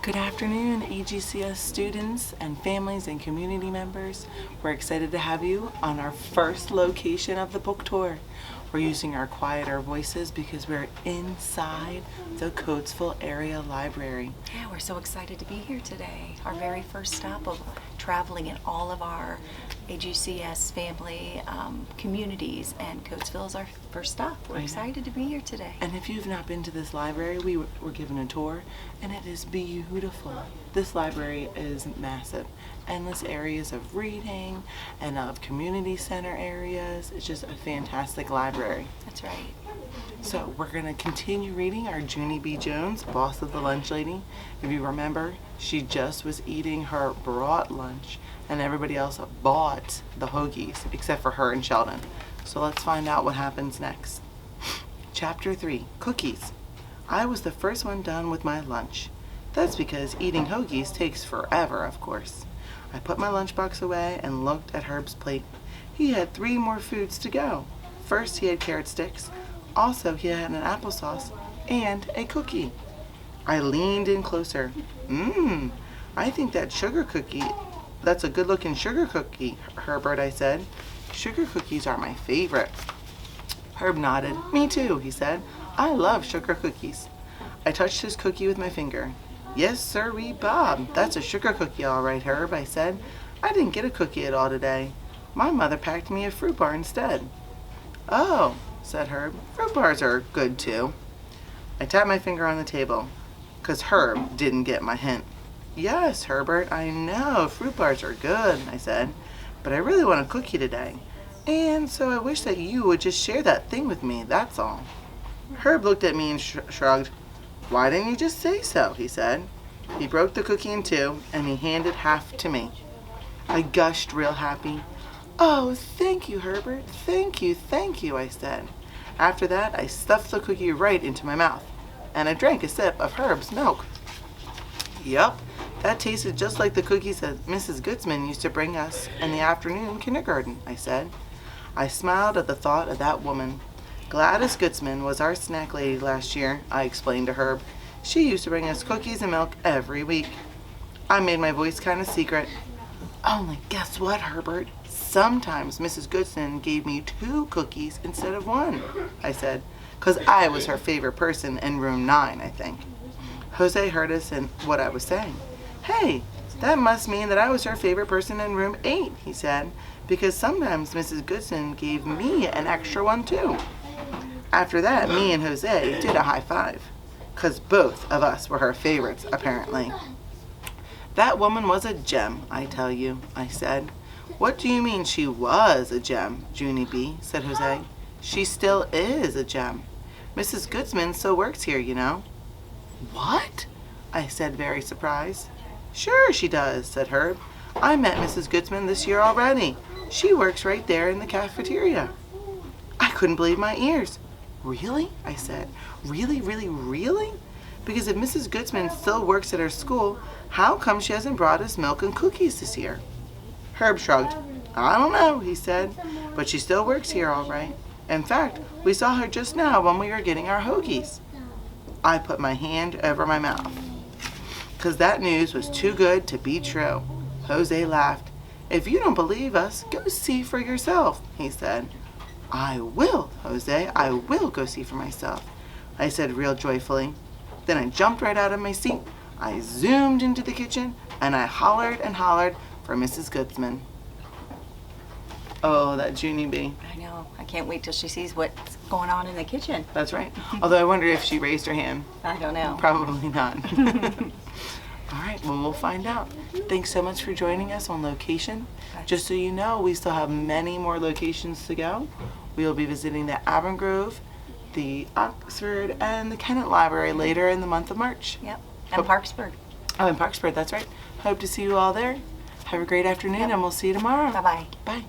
Good afternoon, AGCS students and families and community members. We're excited to have you on our first location of the book tour. We're using our quieter voices because we're inside the Coatesville Area Library. Yeah, we're so excited to be here today. Our very first stop of traveling in all of our AGCS family communities, and Coatesville is our first stop. We're excited to be here today. And if you've not been to this library, we were given a tour, and it is beautiful. This library is massive. Endless areas of reading and of community center areas. It's just a fantastic library. That's right. So we're going to continue reading our Junie B. Jones, Boss of the Lunch Lady. If you remember, she just was eating her brought lunch and everybody else bought the hoagies except for her and Sheldon. So let's find out what happens next. Chapter 3, Cookies. I was the first one done with my lunch. That's because eating hoagies takes forever, of course. I put my lunchbox away and looked at Herb's plate. He had 3 more foods to go. First, he had carrot sticks. Also, he had an applesauce and a cookie. I leaned in closer. I think that's a good-looking sugar cookie, Herbert, I said. Sugar cookies are my favorite. Herb nodded. Me too, he said. I love sugar cookies. I touched his cookie with my finger. Yes, sirree, Bob. That's a sugar cookie, all right, Herb, I said. I didn't get a cookie at all today. My mother packed me a fruit bar instead. Oh, said Herb. Fruit bars are good, too. I tapped my finger on the table, 'cause Herb didn't get my hint. Yes, Herbert, I know fruit bars are good, I said, but I really want a cookie today. And so I wish that you would just share that thing with me, that's all. Herb looked at me and shrugged. Why didn't you just say so, he said. He broke the cookie in 2, and he handed half to me. I gushed real happy. Oh, thank you, Herbert. Thank you, I said. After that, I stuffed the cookie right into my mouth, and I drank a sip of Herb's milk. Yup, that tasted just like the cookies that Mrs. Goodsman used to bring us in the afternoon kindergarten, I said. I smiled at the thought of that woman. Gladys Goodsman was our snack lady last year, I explained to Herb. She used to bring us cookies and milk every week. I made my voice kind of secret. Only guess what, Herbert? Sometimes Mrs. Goodsman gave me 2 cookies instead of 1, I said, 'cause I was her favorite person in room 9, I think. Jose heard us and what I was saying. Hey, that must mean that I was her favorite person in room 8, he said, because sometimes Mrs. Goodsman gave me an extra one too. After that, me and Jose did a high five, 'cause both of us were her favorites, apparently. That woman was a gem, I tell you, I said. What do you mean she was a gem, Junie B, said Jose. She still is a gem. Mrs. Goodsman still works here, you know. What? I said, very surprised. Sure she does, said Herb. I met Mrs. Goodsman this year already. She works right there in the cafeteria. I couldn't believe my ears. Really? I said. Really? Because if Mrs. Goodsman still works at her school, how come she hasn't brought us milk and cookies this year? Herb shrugged. I don't know, he said, but she still works here all right. In fact, we saw her just now when we were getting our hoagies. I put my hand over my mouth, 'cause that news was too good to be true. Jose laughed. If you don't believe us, go see for yourself, he said. I will, Jose, I will go see for myself, I said real joyfully. Then I jumped right out of my seat. I zoomed into the kitchen, and I hollered and hollered for Mrs. Goodsman. Oh, that Junie B. I know. I can't wait till she sees what's going on in the kitchen. That's right. Although I wonder if she raised her hand. I don't know. Probably not. All right, well, we'll find out. Thanks so much for joining us on location. Just so you know, we still have many more locations to go. We will be visiting the Avon Grove, the Oxford, and the Kennett Library later in the month of March. Yep, and Parksburg. Oh, in Parksburg, that's right. Hope to see you all there. Have a great afternoon, and we'll see you tomorrow. Bye-bye. Bye.